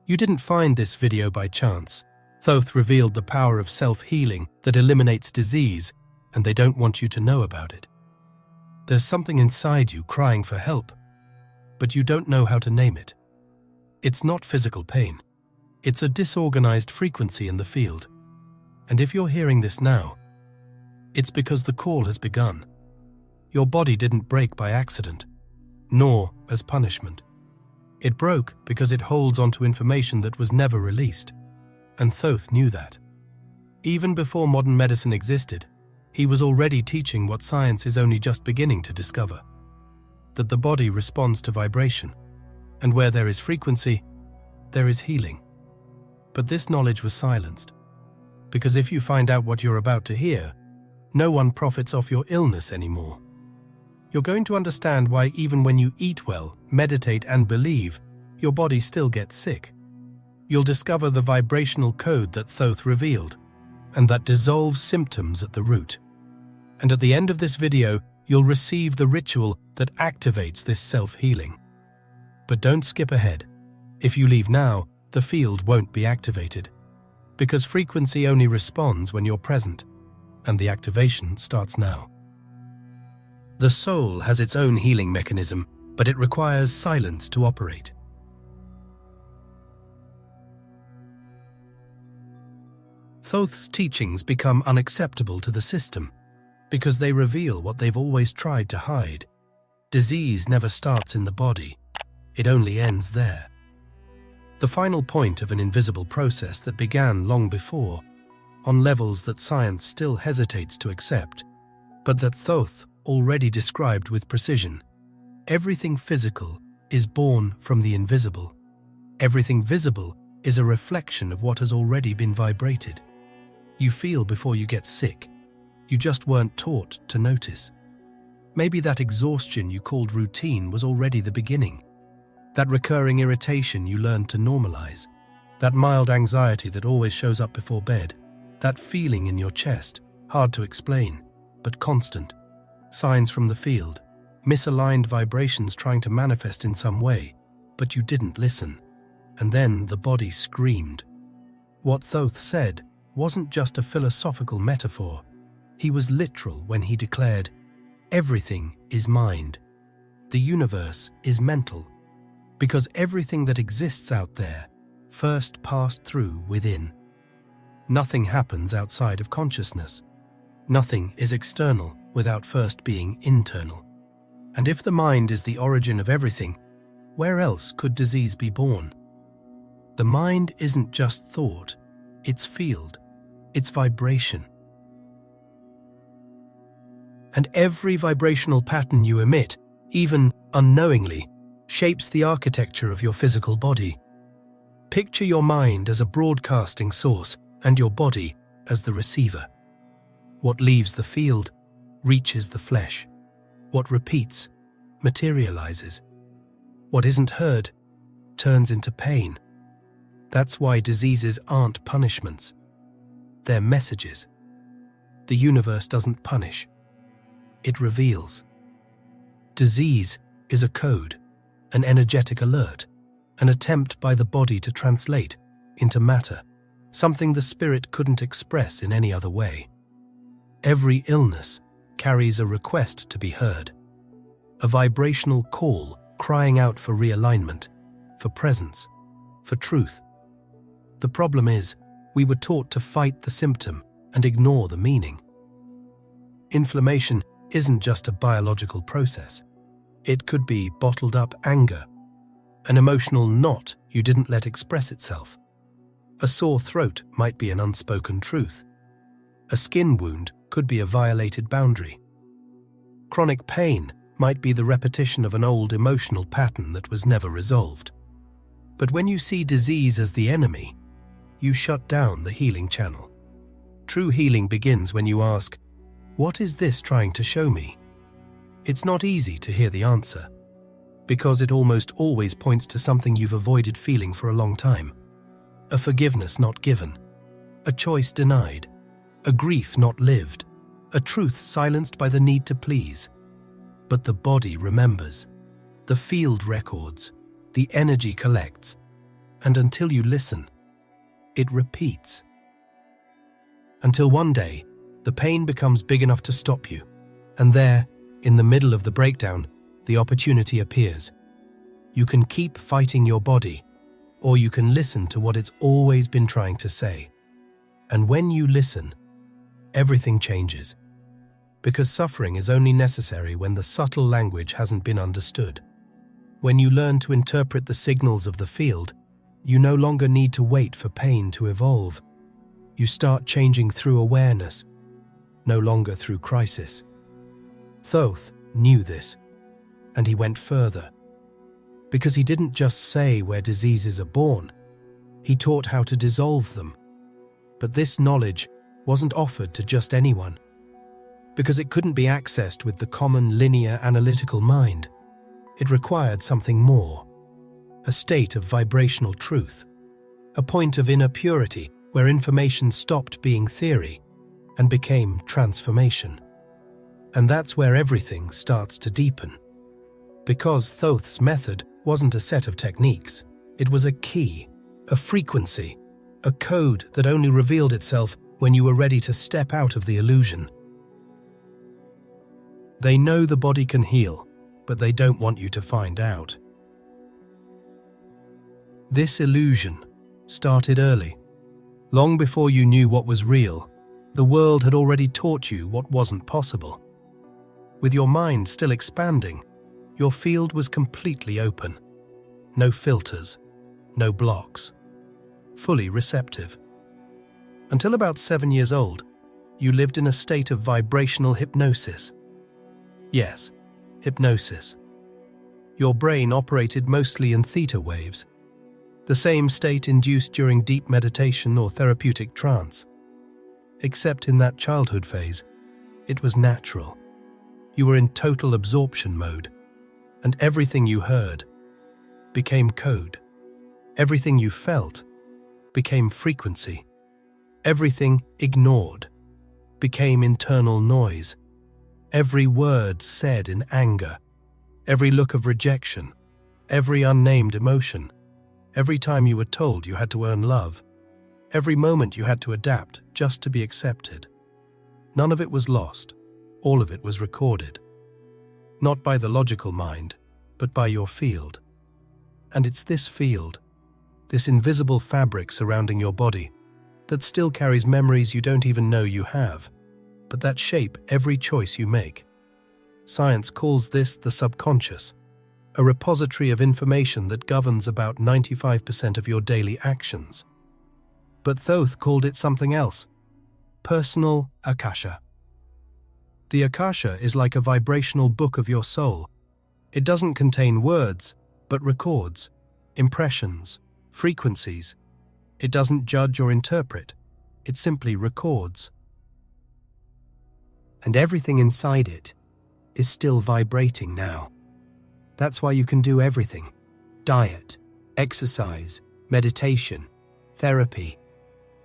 You didn't find this video by chance. Thoth revealed the power of self-healing that eliminates disease, and they don't want you to know about it. There's something inside you crying for help, but you don't know how to name it. It's not physical pain. It's a disorganized frequency in the field. And if you're hearing this now, it's because the call has begun. Your body didn't break by accident, nor as punishment. It broke because it holds onto information that was never released, and Thoth knew that. Even before modern medicine existed, he was already teaching what science is only just beginning to discover: that the body responds to vibration, and where there is frequency, there is healing. But this knowledge was silenced, because if you find out what you're about to hear, no one profits off your illness anymore. You're going to understand why even when you eat well, meditate and believe, your body still gets sick. You'll discover the vibrational code that Thoth revealed, and that dissolves symptoms at the root. And at the end of this video, you'll receive the ritual that activates this self-healing. But don't skip ahead. If you leave now, the field won't be activated, because frequency only responds when you're present, and the activation starts now. The soul has its own healing mechanism, but it requires silence to operate. Thoth's teachings become unacceptable to the system because they reveal what they've always tried to hide. Disease never starts in the body, it only ends there. The final point of an invisible process that began long before, on levels that science still hesitates to accept, but that Thoth already described with precision. Everything physical is born from the invisible. Everything visible is a reflection of what has already been vibrated. You feel before you get sick. You just weren't taught to notice. Maybe that exhaustion you called routine was already the beginning. That recurring irritation you learned to normalize. That mild anxiety that always shows up before bed. That feeling in your chest, hard to explain, but constant. Signs from the field, misaligned vibrations trying to manifest in some way, but you didn't listen. And then the body screamed. What Thoth said wasn't just a philosophical metaphor. He was literal when he declared, everything is mind. The universe is mental, because everything that exists out there first passed through within. Nothing happens outside of consciousness. Nothing is external without first being internal. And if the mind is the origin of everything, where else could disease be born? The mind isn't just thought, it's field, it's vibration. And every vibrational pattern you emit, even unknowingly, shapes the architecture of your physical body. Picture your mind as a broadcasting source and your body as the receiver. What leaves the field reaches the flesh. What repeats materializes. What isn't heard turns into pain. That's why diseases aren't punishments. They're messages. The universe doesn't punish. It reveals. Disease is a code, an energetic alert, an attempt by the body to translate into matter, something the spirit couldn't express in any other way. Every illness carries a request to be heard, a vibrational call crying out for realignment, for presence, for truth. The problem is, we were taught to fight the symptom and ignore the meaning. Inflammation isn't just a biological process. It could be bottled up anger, an emotional knot you didn't let express itself. A sore throat might be an unspoken truth. A skin wound could be a violated boundary. Chronic pain might be the repetition of an old emotional pattern that was never resolved. But when you see disease as the enemy, you shut down the healing channel. True healing begins when you ask, what is this trying to show me? It's not easy to hear the answer, because it almost always points to something you've avoided feeling for a long time. A forgiveness not given, a choice denied, a grief not lived, a truth silenced by the need to please. But the body remembers, the field records, the energy collects, And until you listen, it repeats. Until one day, the pain becomes big enough to stop you. And there, in the middle of the breakdown, the opportunity appears. You can keep fighting your body, or you can listen to what it's always been trying to say. And when you listen, everything changes. Because suffering is only necessary when the subtle language hasn't been understood. When you learn to interpret the signals of the field, you no longer need to wait for pain to evolve. You start changing through awareness, no longer through crisis. Thoth knew this, and he went further. Because he didn't just say where diseases are born, he taught how to dissolve them. But this knowledge wasn't offered to just anyone, because it couldn't be accessed with the common linear analytical mind. It required something more, a state of vibrational truth, a point of inner purity where information stopped being theory and became transformation. And that's where everything starts to deepen. Because Thoth's method wasn't a set of techniques, it was a key, a frequency, a code that only revealed itself when you were ready to step out of the illusion. They know the body can heal, but they don't want you to find out. This illusion started early. Long before you knew what was real, the world had already taught you what wasn't possible. With your mind still expanding, your field was completely open. No filters, no blocks. Fully receptive. Until about 7 years old, you lived in a state of vibrational hypnosis. Yes, hypnosis. Your brain operated mostly in theta waves, the same state induced during deep meditation or therapeutic trance. Except in that childhood phase, it was natural. You were in total absorption mode, and everything you heard became code. Everything you felt became frequency. Everything ignored became internal noise. Every word said in anger, every look of rejection, every unnamed emotion, every time you were told you had to earn love, every moment you had to adapt just to be accepted. None of it was lost. All of it was recorded. Not by the logical mind, but by your field. And it's this field, this invisible fabric surrounding your body, that still carries memories you don't even know you have, but that shape every choice you make. Science calls this the subconscious, a repository of information that governs about 95% of your daily actions. But Thoth called it something else: personal Akasha. The Akasha is like a vibrational book of your soul. It doesn't contain words, but records, impressions, frequencies. It doesn't judge or interpret. It simply records. And everything inside it is still vibrating now. That's why you can do everything: diet, exercise, meditation, therapy,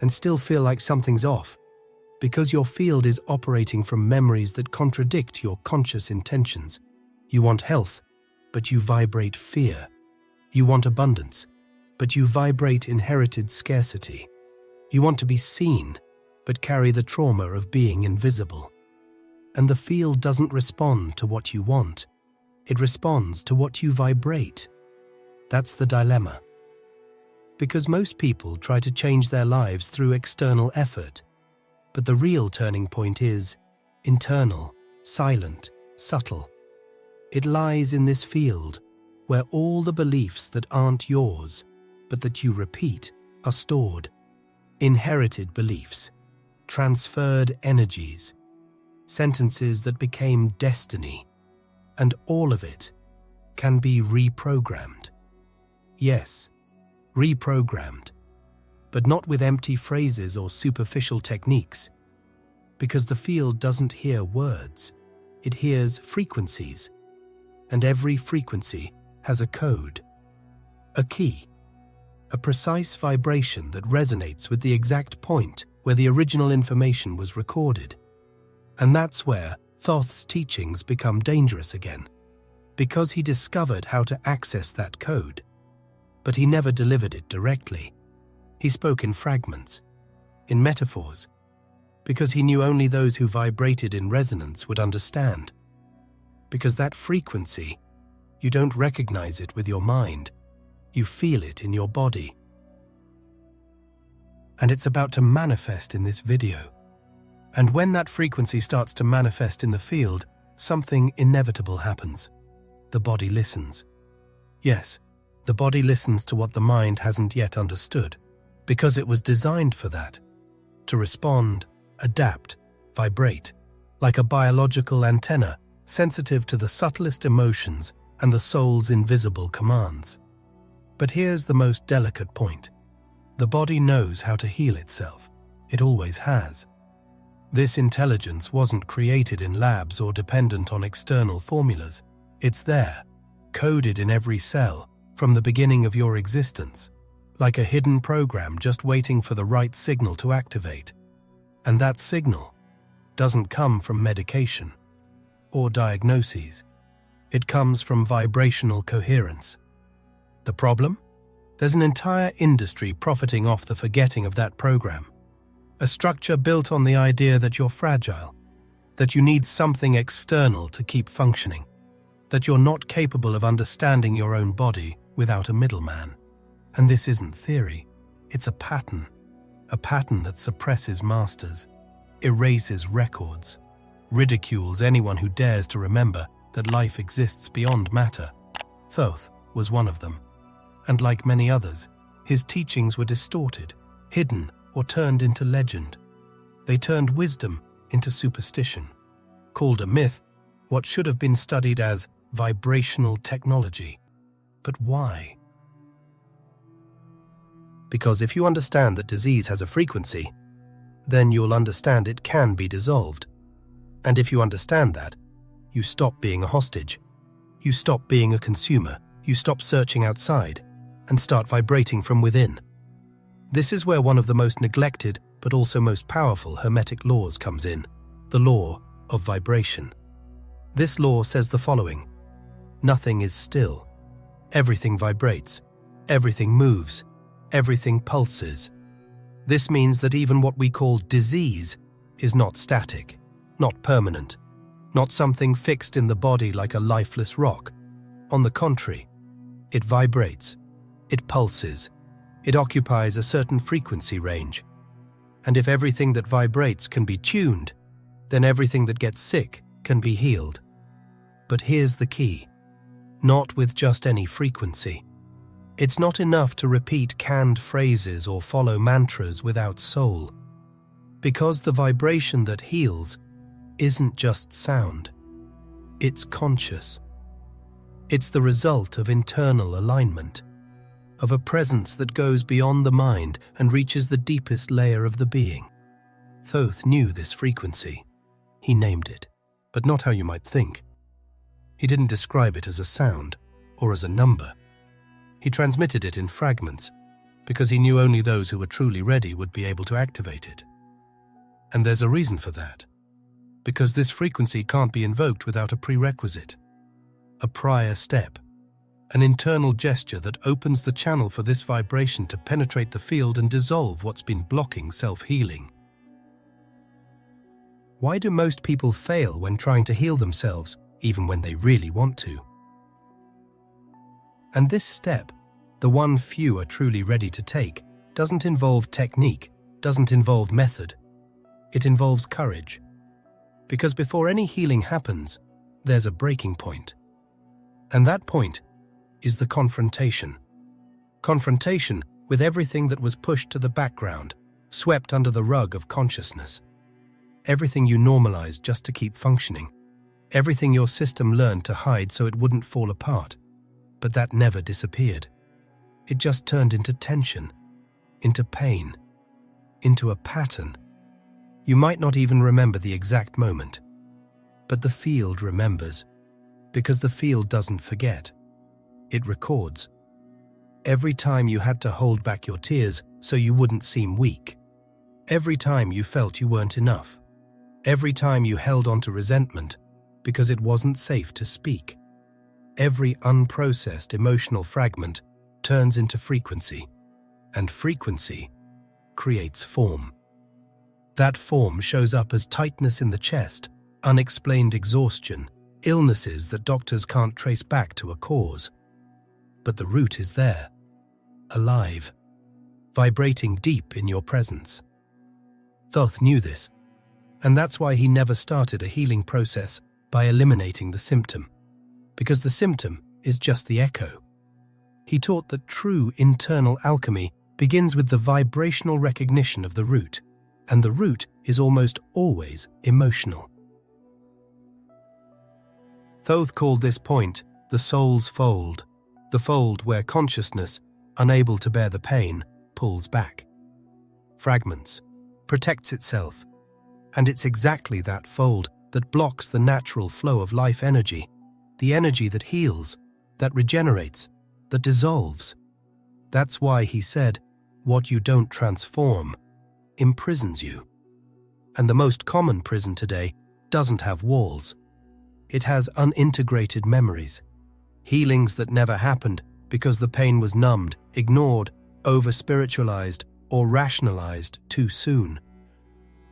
and still feel like something's off, because your field is operating from memories that contradict your conscious intentions. You want health, but you vibrate fear. You want abundance, but you vibrate inherited scarcity. You want to be seen, but carry the trauma of being invisible. And the field doesn't respond to what you want. It responds to what you vibrate. That's the dilemma. Because most people try to change their lives through external effort, but the real turning point is internal, silent, subtle. It lies in this field where all the beliefs that aren't yours, but that you repeat, are stored. Inherited beliefs, transferred energies, sentences that became destiny, and all of it can be reprogrammed. Yes, reprogrammed, but not with empty phrases or superficial techniques, because the field doesn't hear words, it hears frequencies, and every frequency has a code, a key, a precise vibration that resonates with the exact point where the original information was recorded. And that's where Thoth's teachings become dangerous again, because he discovered how to access that code. but he never delivered it directly. He spoke in fragments, in metaphors, because he knew only those who vibrated in resonance would understand. Because that frequency, you don't recognize it with your mind, you feel it in your body. And it's about to manifest in this video. And when that frequency starts to manifest in the field, something inevitable happens. The body listens. Yes, the body listens to what the mind hasn't yet understood, because it was designed for that, to respond, adapt, vibrate, like a biological antenna, sensitive to the subtlest emotions and the soul's invisible commands. But here's the most delicate point. The body knows how to heal itself. It always has. This intelligence wasn't created in labs or dependent on external formulas. It's there, coded in every cell, from the beginning of your existence, like a hidden program just waiting for the right signal to activate. And that signal doesn't come from medication or diagnoses. It comes from vibrational coherence. The problem? There's an entire industry profiting off the forgetting of that program. A structure built on the idea that you're fragile, that you need something external to keep functioning, that you're not capable of understanding your own body without a middleman. And this isn't theory, it's a pattern that suppresses masters, erases records, ridicules anyone who dares to remember that life exists beyond matter. Thoth was one of them. And like many others, his teachings were distorted, hidden, or turned into legend. They turned wisdom into superstition, called a myth what should have been studied as vibrational technology. But why? Because if you understand that disease has a frequency, then you'll understand it can be dissolved. And if you understand that, you stop being a hostage. You stop being a consumer. You stop searching outside and start vibrating from within. This is where one of the most neglected but also most powerful Hermetic laws comes in, the law of vibration. This law says the following: nothing is still. Everything vibrates. Everything moves. Everything pulses. This means that even what we call disease is not static, not permanent, not something fixed in the body like a lifeless rock. On the contrary, it vibrates. It pulses. It occupies a certain frequency range. And if everything that vibrates can be tuned, then everything that gets sick can be healed. But here's the key. Not with just any frequency. It's not enough to repeat canned phrases or follow mantras without soul. Because the vibration that heals isn't just sound. It's conscious. It's the result of internal alignment, of a presence that goes beyond the mind and reaches the deepest layer of the being. Thoth knew this frequency. He named it, but not how you might think. He didn't describe it as a sound or as a number. He transmitted it in fragments because he knew only those who were truly ready would be able to activate it. And there's a reason for that, because this frequency can't be invoked without a prerequisite, a prior step, an internal gesture that opens the channel for this vibration to penetrate the field and dissolve what's been blocking self-healing. Why do most people fail when trying to heal themselves, even when they really want to? And this step, the one few are truly ready to take, doesn't involve technique, doesn't involve method. It involves courage. Because before any healing happens, there's a breaking point. And that point is the confrontation. Confrontation with everything that was pushed to the background, swept under the rug of consciousness. Everything you normalized just to keep functioning. Everything your system learned to hide so it wouldn't fall apart. But that never disappeared. It just turned into tension, into pain, into a pattern. You might not even remember the exact moment, but the field remembers, because the field doesn't forget. It records. Every time you had to hold back your tears so you wouldn't seem weak. Every time you felt you weren't enough. Every time you held on to resentment because it wasn't safe to speak. Every unprocessed emotional fragment turns into frequency, and frequency creates form. That form shows up as tightness in the chest, unexplained exhaustion, illnesses that doctors can't trace back to a cause. But the root is there, alive, vibrating deep in your presence. Thoth knew this, and that's why he never started a healing process by eliminating the symptom, because the symptom is just the echo. He taught that true internal alchemy begins with the vibrational recognition of the root, and the root is almost always emotional. Thoth called this point the soul's fold, the fold where consciousness, unable to bear the pain, pulls back, fragments, protects itself, and it's exactly that fold that blocks the natural flow of life energy, the energy that heals, that regenerates, that dissolves. That's why he said, what you don't transform imprisons you. And the most common prison today doesn't have walls. It has unintegrated memories, healings that never happened because the pain was numbed, ignored, over-spiritualized, or rationalized too soon.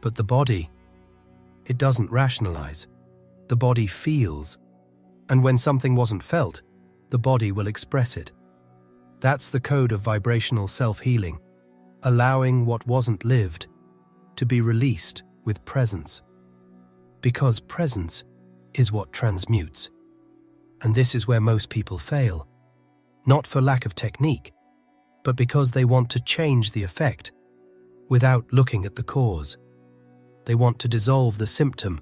But the body, it doesn't rationalize. The body feels, and when something wasn't felt, the body will express it. That's the code of vibrational self-healing, allowing what wasn't lived to be released with presence. Because presence is what transmutes. And this is where most people fail, not for lack of technique, but because they want to change the effect without looking at the cause. They want to dissolve the symptom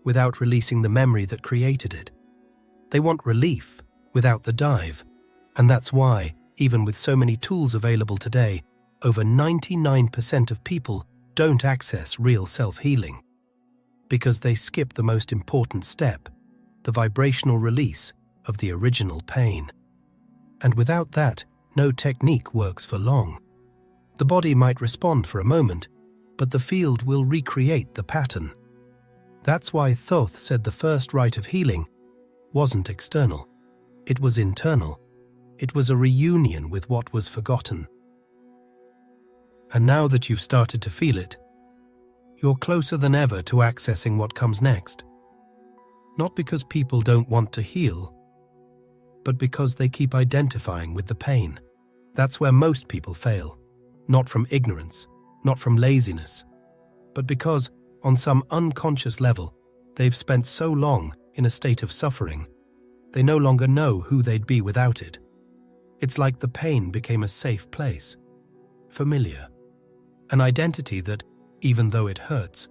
without releasing the memory that created it. They want relief without the dive. And that's why, even with so many tools available today, over 99% of people don't access real self-healing. Because they skip the most important step, the vibrational release of the original pain. And without that, no technique works for long. The body might respond for a moment, but the field will recreate the pattern. That's why Thoth said the first rite of healing wasn't external. It was internal. It was a reunion with what was forgotten. And now that you've started to feel it, you're closer than ever to accessing what comes next. Not because people don't want to heal, but because they keep identifying with the pain. That's where most people fail. Not from ignorance, not from laziness, but because, on some unconscious level, they've spent so long in a state of suffering, they no longer know who they'd be without it. It's like the pain became a safe place, familiar, an identity that, even though it hurts,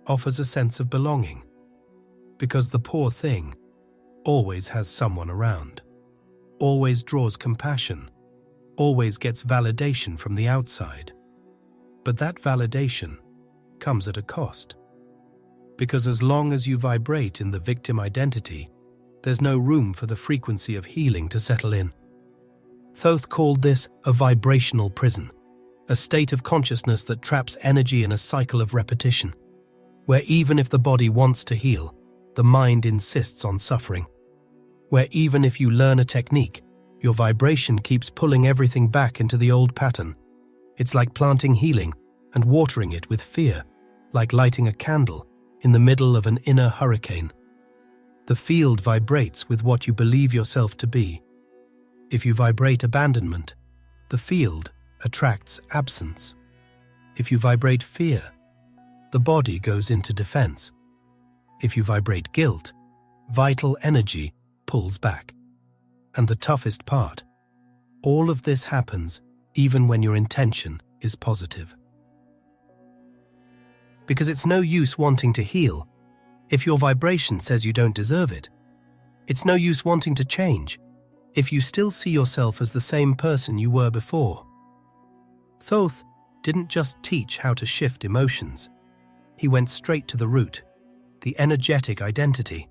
offers a sense of belonging. Because the poor thing always has someone around, always draws compassion, always gets validation from the outside. But that validation comes at a cost. Because as long as you vibrate in the victim identity, there's no room for the frequency of healing to settle in. Thoth called this a vibrational prison, a state of consciousness that traps energy in a cycle of repetition, where even if the body wants to heal, the mind insists on suffering, where even if you learn a technique, your vibration keeps pulling everything back into the old pattern. It's like planting healing and watering it with fear, like lighting a candle in the middle of an inner hurricane. The field vibrates with what you believe yourself to be. If you vibrate abandonment, the field attracts absence. If you vibrate fear, the body goes into defense. If you vibrate guilt, vital energy pulls back. And the toughest part, all of this happens even when your intention is positive. Because it's no use wanting to heal if your vibration says you don't deserve it. It's no use wanting to change if you still see yourself as the same person you were before. Thoth didn't just teach how to shift emotions. He went straight to the root, the energetic identity.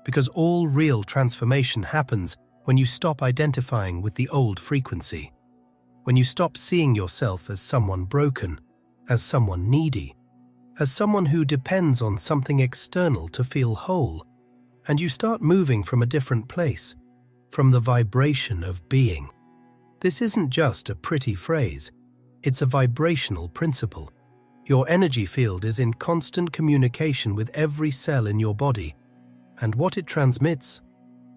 Because all real transformation happens when you stop identifying with the old frequency, when you stop seeing yourself as someone broken, as someone needy, as someone who depends on something external to feel whole, and you start moving from a different place, from the vibration of being, This isn't just a pretty phrase, it's a vibrational principle. Your energy field is in constant communication with every cell in your body, and what it transmits,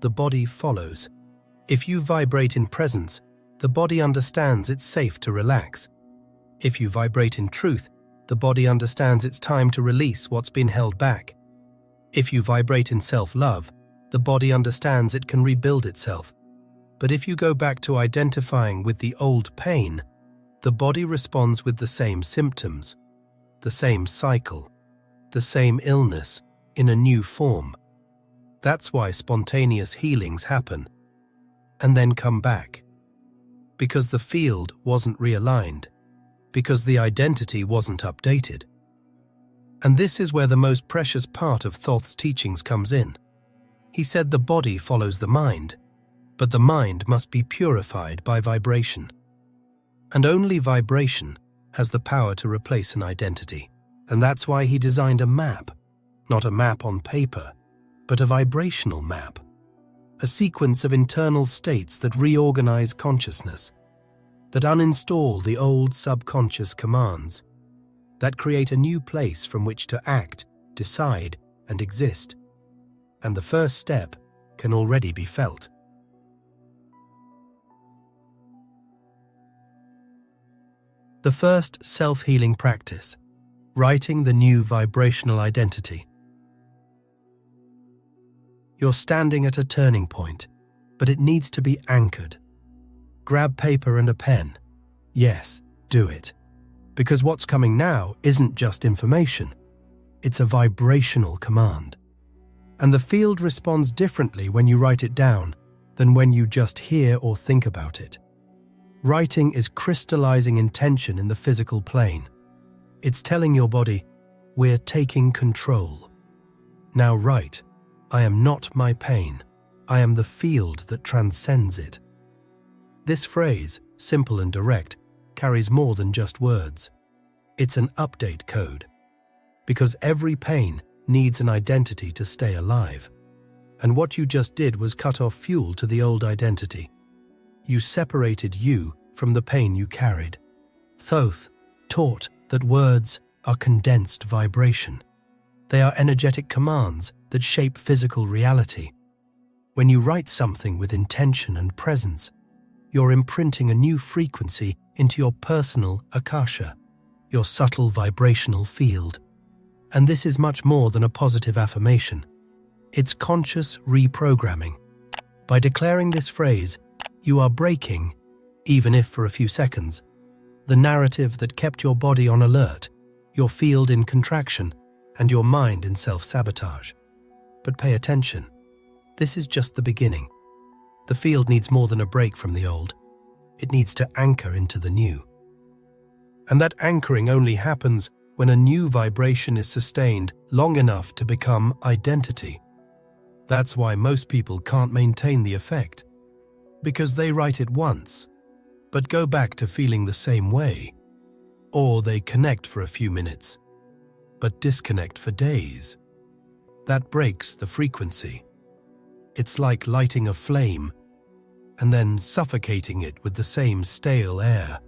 the body follows. If you vibrate in presence, the body understands it's safe to relax. If you vibrate in truth, the body understands it's time to release what's been held back. If you vibrate in self-love, the body understands it can rebuild itself. But if you go back to identifying with the old pain, the body responds with the same symptoms, the same cycle, the same illness in a new form. That's why spontaneous healings happen and then come back. Because the field wasn't realigned, because the identity wasn't updated. And this is where the most precious part of Thoth's teachings comes in. He said the body follows the mind, but the mind must be purified by vibration. And only vibration has the power to replace an identity. And that's why he designed a map, not a map on paper, but a vibrational map. A sequence of internal states that reorganize consciousness, that uninstall the old subconscious commands, that create a new place from which to act, decide, and exist. And the first step can already be felt. The first self-healing practice, writing the new vibrational identity. You're standing at a turning point, but it needs to be anchored. Grab paper and a pen. Yes, do it. Because what's coming now isn't just information, it's a vibrational command. And the field responds differently when you write it down than when you just hear or think about it. Writing is crystallizing intention in the physical plane. It's telling your body, we're taking control. Now write, I am not my pain. I am the field that transcends it. This phrase, simple and direct, carries more than just words. It's an update code. Because every pain needs an identity to stay alive. And what you just did was cut off fuel to the old identity. You separated you from the pain you carried. Thoth taught that words are condensed vibration. They are energetic commands that shape physical reality. When you write something with intention and presence, you're imprinting a new frequency into your personal Akasha, your subtle vibrational field. And this is much more than a positive affirmation. It's conscious reprogramming. By declaring this phrase, you are breaking, even if for a few seconds, the narrative that kept your body on alert, your field in contraction, and your mind in self-sabotage. But pay attention. This is just the beginning. The field needs more than a break from the old. It needs to anchor into the new. And that anchoring only happens when a new vibration is sustained long enough to become identity. That's why most people can't maintain the effect. Because they write it once, but go back to feeling the same way. Or they connect for a few minutes, but disconnect for days. That breaks the frequency. It's like lighting a flame and then suffocating it with the same stale air.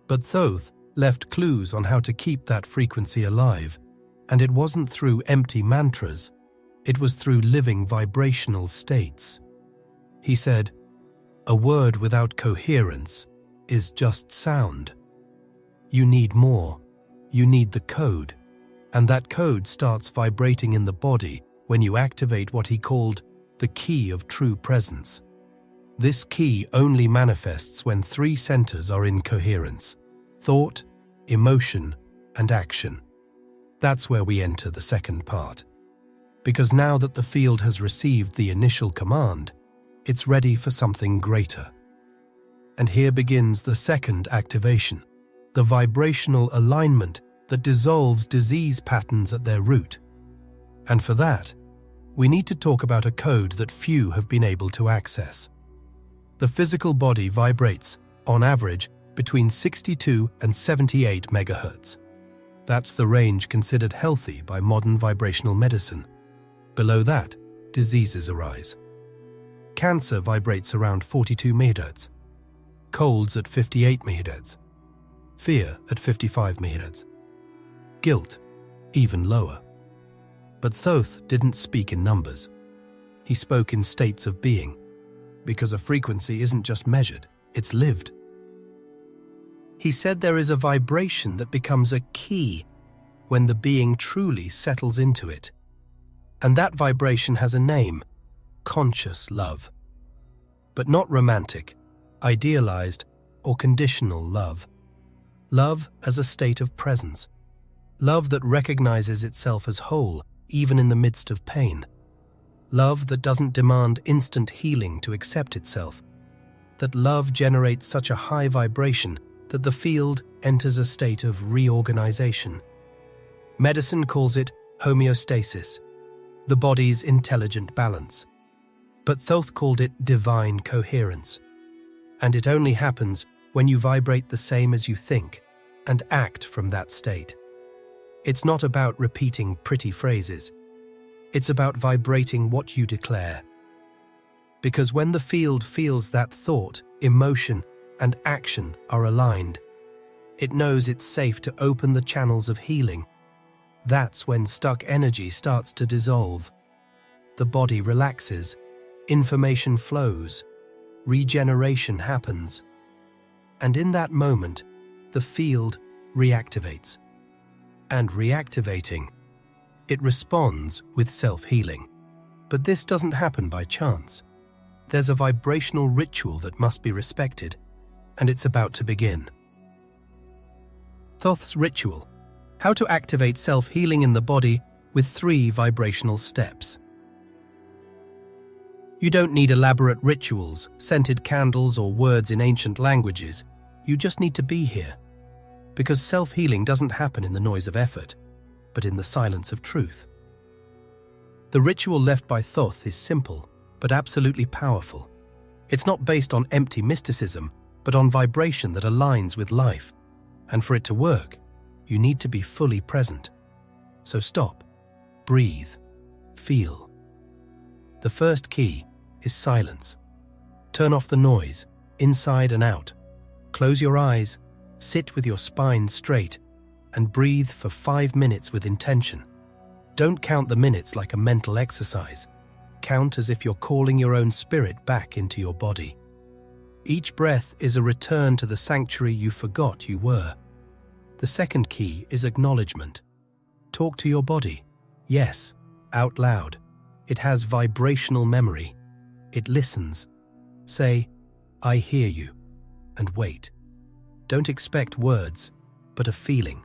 But Thoth left clues on how to keep that frequency alive, and it wasn't through empty mantras, it was through living vibrational states. He said, a word without coherence is just sound. You need more. You need the code. And that code starts vibrating in the body when you activate what he called the key of true presence. This key only manifests when three centers are in coherence: thought, emotion, and action. That's where we enter the second part. Because now that the field has received the initial command, it's ready for something greater. And here begins the second activation, the vibrational alignment that dissolves disease patterns at their root. And for that, we need to talk about a code that few have been able to access. The physical body vibrates, on average, between 62 and 78 megahertz. That's the range considered healthy by modern vibrational medicine. Below that, diseases arise. Cancer vibrates around 42 megahertz. colds at 58 MHz, fear at 55 MHz, guilt even lower. But Thoth didn't speak in numbers. He spoke in states of being, because a frequency isn't just measured, it's lived. He said there is a vibration that becomes a key when the being truly settles into it. And that vibration has a name, conscious love. But not romantic, idealized, or conditional love. Love as a state of presence. Love that recognizes itself as whole, even in the midst of pain. Love that doesn't demand instant healing to accept itself. That love generates such a high vibration that the field enters a state of reorganization. Medicine calls it homeostasis, the body's intelligent balance. But Thoth called it divine coherence. And it only happens when you vibrate the same as you think and act from that state. It's not about repeating pretty phrases. It's about vibrating what you declare. Because when the field feels that thought, emotion, and action are aligned, it knows it's safe to open the channels of healing. That's when stuck energy starts to dissolve. The body relaxes, information flows, regeneration happens. And in that moment, the field reactivates. And reactivating, it responds with self-healing. But this doesn't happen by chance. There's a vibrational ritual that must be respected, and it's about to begin. Thoth's ritual: how to activate self-healing in the body with 3 vibrational steps. You don't need elaborate rituals, scented candles, or words in ancient languages. You just need to be here. Because self-healing doesn't happen in the noise of effort, but in the silence of truth. The ritual left by Thoth is simple, but absolutely powerful. It's not based on empty mysticism, but on vibration that aligns with life. And for it to work, you need to be fully present. So stop, breathe, feel. The first key is silence. Turn off the noise, inside and out. Close your eyes, sit with your spine straight, and breathe for 5 minutes with intention. Don't count the minutes like a mental exercise. Count as if you're calling your own spirit back into your body. Each breath is a return to the sanctuary you forgot you were. The second key is acknowledgement. Talk to your body. Yes, out loud. It has vibrational memory. It listens. Say, "I hear you," and wait. Don't expect words, but a feeling.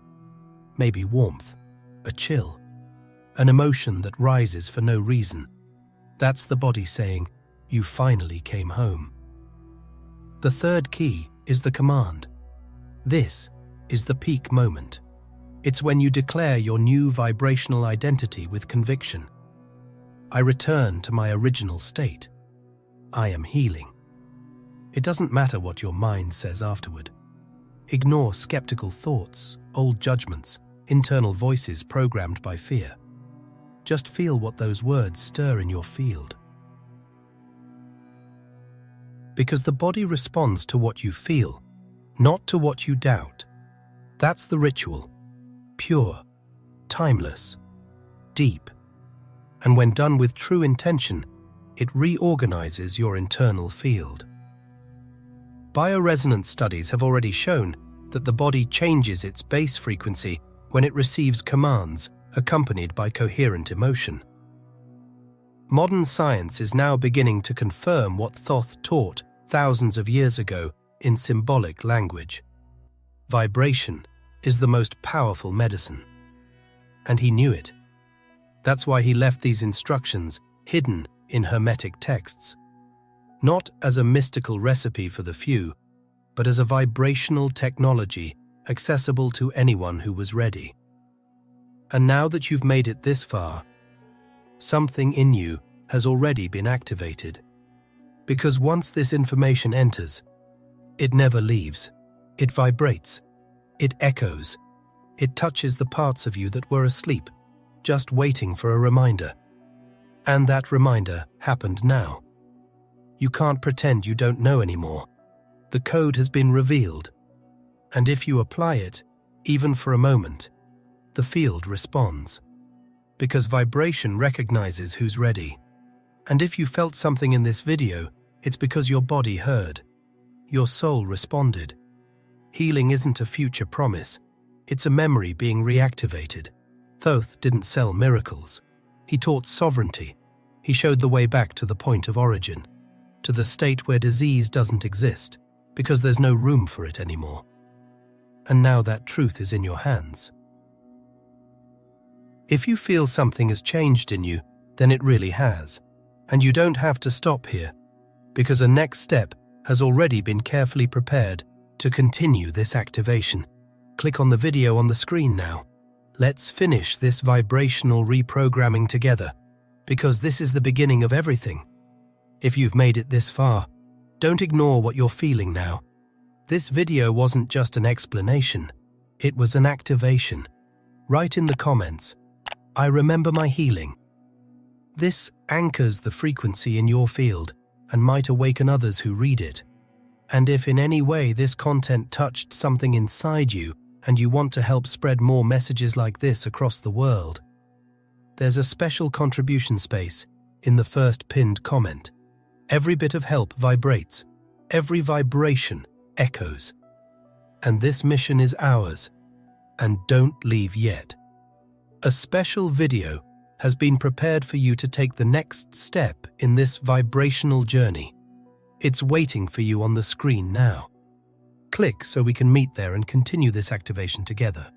Maybe warmth, a chill, an emotion that rises for no reason. That's the body saying, "You finally came home." The third key is the command. This is the peak moment. It's when you declare your new vibrational identity with conviction. I return to my original state. I am healing. It doesn't matter what your mind says afterward. Ignore skeptical thoughts, old judgments, internal voices programmed by fear. Just feel what those words stir in your field. Because the body responds to what you feel, not to what you doubt. That's the ritual. Pure, timeless, deep. And when done with true intention, it reorganizes your internal field. Bioresonance studies have already shown that the body changes its base frequency when it receives commands accompanied by coherent emotion. Modern science is now beginning to confirm what Thoth taught thousands of years ago in symbolic language. Vibration is the most powerful medicine. And he knew it. That's why he left these instructions hidden in hermetic texts, not as a mystical recipe for the few, but as a vibrational technology accessible to anyone who was ready. And now that you've made it this far, something in you has already been activated. Because once this information enters, it never leaves. It vibrates. It echoes. It touches the parts of you that were asleep, just waiting for a reminder. And that reminder happened now. You can't pretend you don't know anymore. The code has been revealed, and if you apply it, even for a moment, the field responds. Because vibration recognizes who's ready. And if you felt something in this video, it's because your body heard. Your soul responded. Healing isn't a future promise. It's a memory being reactivated. Thoth didn't sell miracles. He taught sovereignty. He showed the way back to the point of origin, to the state where disease doesn't exist, because there's no room for it anymore. And now that truth is in your hands. If you feel something has changed in you, then it really has. And you don't have to stop here, because a next step has already been carefully prepared to continue this activation. Click on the video on the screen now. Let's finish this vibrational reprogramming together, because this is the beginning of everything. If you've made it this far, don't ignore what you're feeling now. This video wasn't just an explanation, it was an activation. Write in the comments, "I remember my healing." This anchors the frequency in your field and might awaken others who read it. And if in any way this content touched something inside you and you want to help spread more messages like this across the world, there's a special contribution space in the first pinned comment. Every bit of help vibrates. Every vibration echoes. And this mission is ours. And don't leave yet. A special video has been prepared for you to take the next step in this vibrational journey. It's waiting for you on the screen now. Click so we can meet there and continue this activation together.